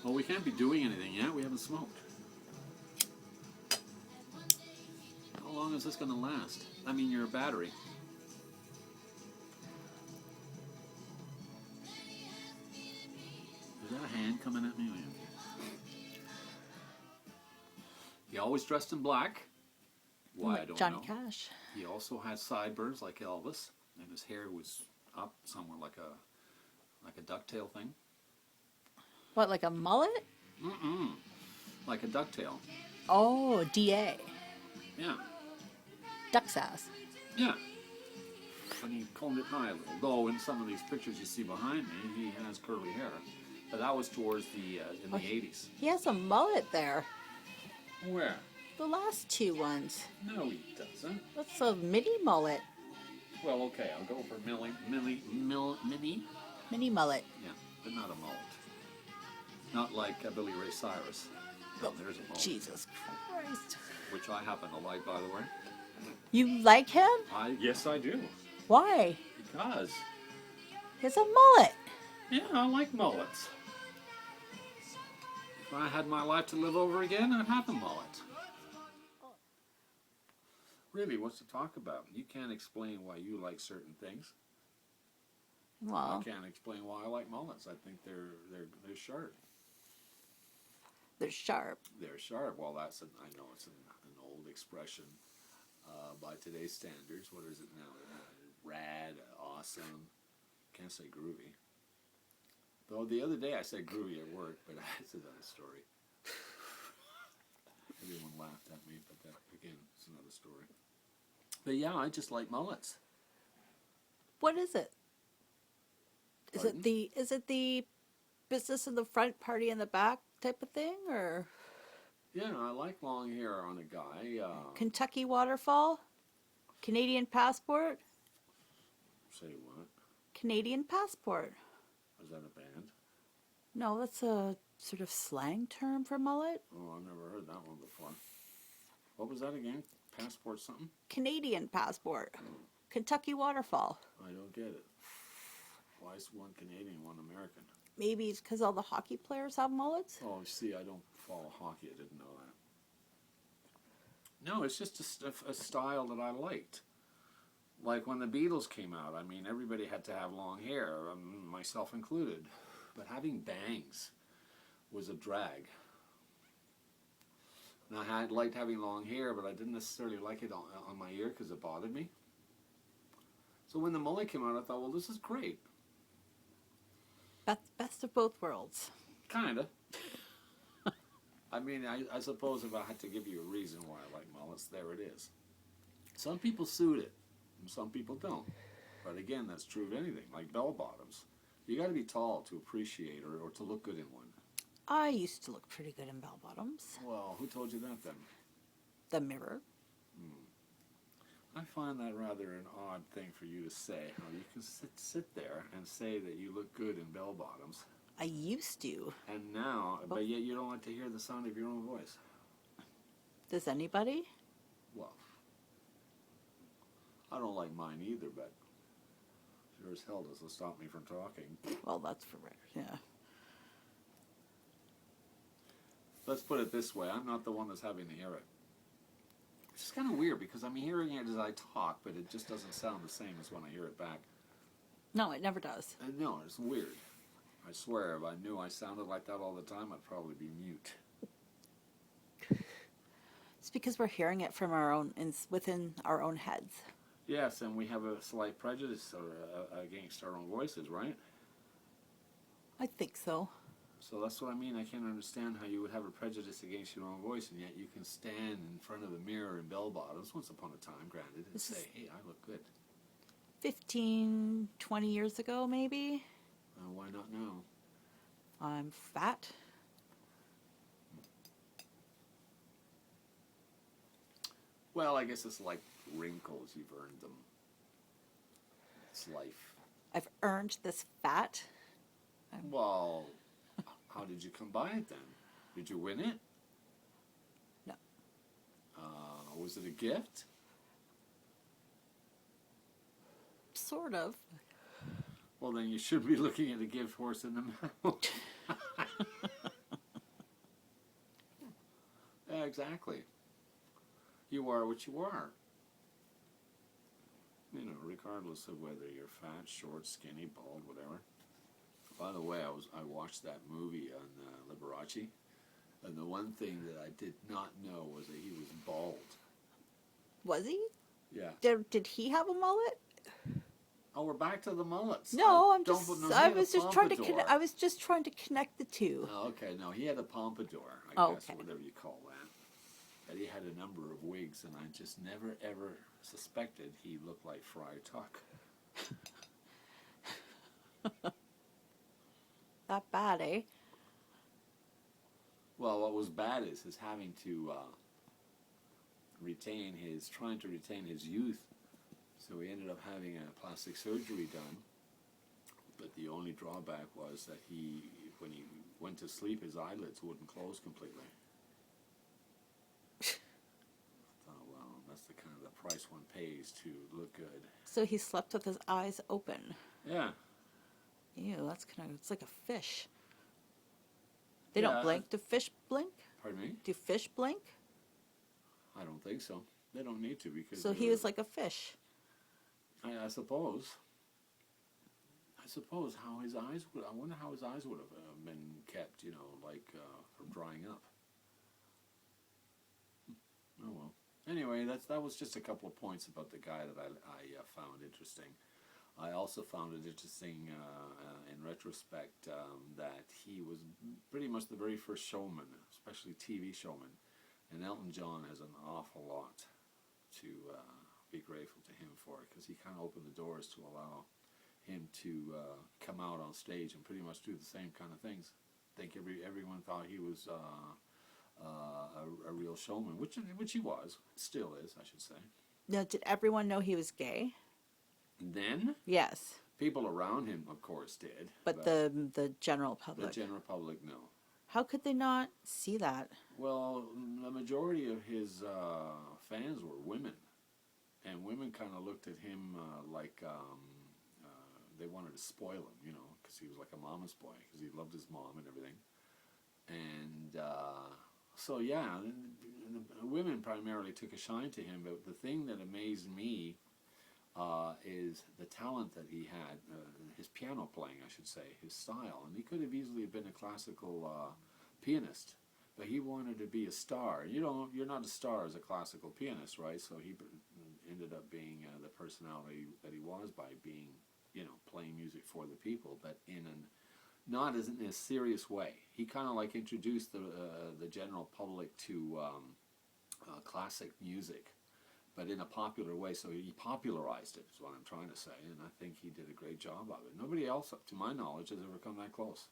Well, we can't be doing anything yet. We haven't smoked. How long is this going to last? I mean, your battery. Is that a hand coming at me? He always dressed in black. Why, like I don't Johnny know. Cash. He also had sideburns like Elvis, and his hair was up somewhere like a ducktail thing. What, like a mullet? Mm-mm. Like a ducktail. Oh, DA. Yeah. Duck's ass. Yeah. And he combed it high a little. Though in some of these pictures you see behind me, he has curly hair. But that was towards the in the 80s. He has a mullet there. Where? The last two ones. No, he doesn't. That's a mini mullet. Well, okay, I'll go for mini. Mini mullet. Yeah, but not a mullet. Not like Billy Ray Cyrus. No, there's a mullet. Jesus Christ. Which I happen to like, by the way. You like him? Yes, I do. Why? Because. It's a mullet. Yeah, I like mullets. If I had my life to live over again, I'd have a mullet. Really, what's to talk about? You can't explain why you like certain things. Well, I can't explain why I like mullets. I think they're sharp. they're sharp. They're sharp. Well, I know it's an old expression by today's standards. What is it now? Rad, awesome. Can't say groovy. Though the other day I said groovy at work, but it's another story. Everyone laughed at me, but that, again, it's another story. But yeah, I just like mullets. What is it? Is Pardon? it the business in the front, party in the back type of thing, or Yeah, I like long hair on a guy. Kentucky waterfall? Canadian passport? Say what? Canadian passport. Is that a band? No, that's a sort of slang term for mullet. Oh, I've never heard that one before. What was that again? Passport something? Canadian passport. Kentucky waterfall. I don't get it. Why is one Canadian, one American? Maybe it's because all the hockey players have mullets. Oh, see, I don't follow hockey. I didn't know that. No, it's just a style that I liked. Like when the Beatles came out, I mean, everybody had to have long hair, myself included. But having bangs was a drag. And I liked having long hair, but I didn't necessarily like it on my ear because it bothered me. So when the mullet came out, I thought, well, this is great. Best of both worlds. Kinda. I mean, I suppose if I had to give you a reason why I like mullets, there it is. Some people suit it, and some people don't. But again, that's true of anything, like bell bottoms. You got to be tall to appreciate or to look good in one. I used to look pretty good in bell bottoms. Well, who told you that then? The mirror. I find that rather an odd thing for you to say. How you can sit there and say that you look good in bell bottoms. I used to. And now, but yet you don't like to hear the sound of your own voice. Does anybody? Well, I don't like mine either, but sure as hell doesn't stop me from talking. Well, that's for right. Yeah. Let's put it this way. I'm not the one that's having to hear it. It's just kind of weird because I'm hearing it as I talk, but it just doesn't sound the same as when I hear it back. No, it never does. And no, it's weird. I swear, if I knew I sounded like that all the time, I'd probably be mute. It's because we're hearing it from our own, within our own heads. Yes, and we have a slight prejudice against our own voices, right? I think so. So that's what I mean. I can't understand how you would have a prejudice against your own voice, and yet you can stand in front of the mirror in bell bottoms, once upon a time, granted, and say, hey, I look good. 15, 20 years ago, maybe. Why not now? I'm fat. Well, I guess it's like wrinkles. You've earned them. It's life. I've earned this fat. Well, how did you come by it then? Did you win it? No. Was it a gift? Sort of. Well, then you should be looking at a gift horse in the mouth. exactly. You are what you are. You know, regardless of whether you're fat, short, skinny, bald, whatever. By the way, I watched that movie on Liberace, and the one thing that I did not know was that he was bald. Was he? Yeah. Did he have a mullet? Oh, we're back to the mullets. No, He I had a was just trying to pompadour. I was just trying to connect the two. Oh, okay, no, he had a pompadour, I Oh, guess, okay. whatever you call that. And he had a number of wigs, and I just never ever suspected he looked like Friar Tuck. That bad, eh? Well, what was bad is his having to trying to retain his youth. So he ended up having a plastic surgery done. But the only drawback was that when he went to sleep, his eyelids wouldn't close completely. Oh, well, that's the kind of the price one pays to look good. So he slept with his eyes open. Yeah. Ew, it's like a fish. They Yeah, don't blink. Do fish blink? Pardon me? Do fish blink? I don't think so. They don't need to because. So he was like a fish. I suppose. I suppose how his eyes would. I wonder how his eyes would have been kept. You know, like from drying up. Oh well. Anyway, that was just a couple of points about the guy that I found interesting. I also found it interesting in retrospect that he was pretty much the very first showman, especially TV showman, and Elton John has an awful lot to be grateful to him for, because he kind of opened the doors to allow him to come out on stage and pretty much do the same kind of things. I think everyone thought he was a real showman, which he was, still is, I should say. Now, did everyone know he was gay? Then Yes, people around him, of course, did. but the general public. The general public, no. How could they not see that? Well, the majority of his fans were women, and women kind of looked at him like they wanted to spoil him, you know, because he was like a mama's boy, because he loved his mom and everything. And so, yeah, the women primarily took a shine to him, but the thing that amazed me is the talent that he had, his piano playing, I should say, his style. And he could have easily been a classical pianist, but he wanted to be a star. You're not a star as a classical pianist, right? So he ended up being the personality that he was by being, you know, playing music for the people, but not as in a serious way. He kind of like introduced the general public to classic music, but in a popular way. So he popularized it, is what I'm trying to say, and I think he did a great job of it. Nobody else, to my knowledge, has ever come that close.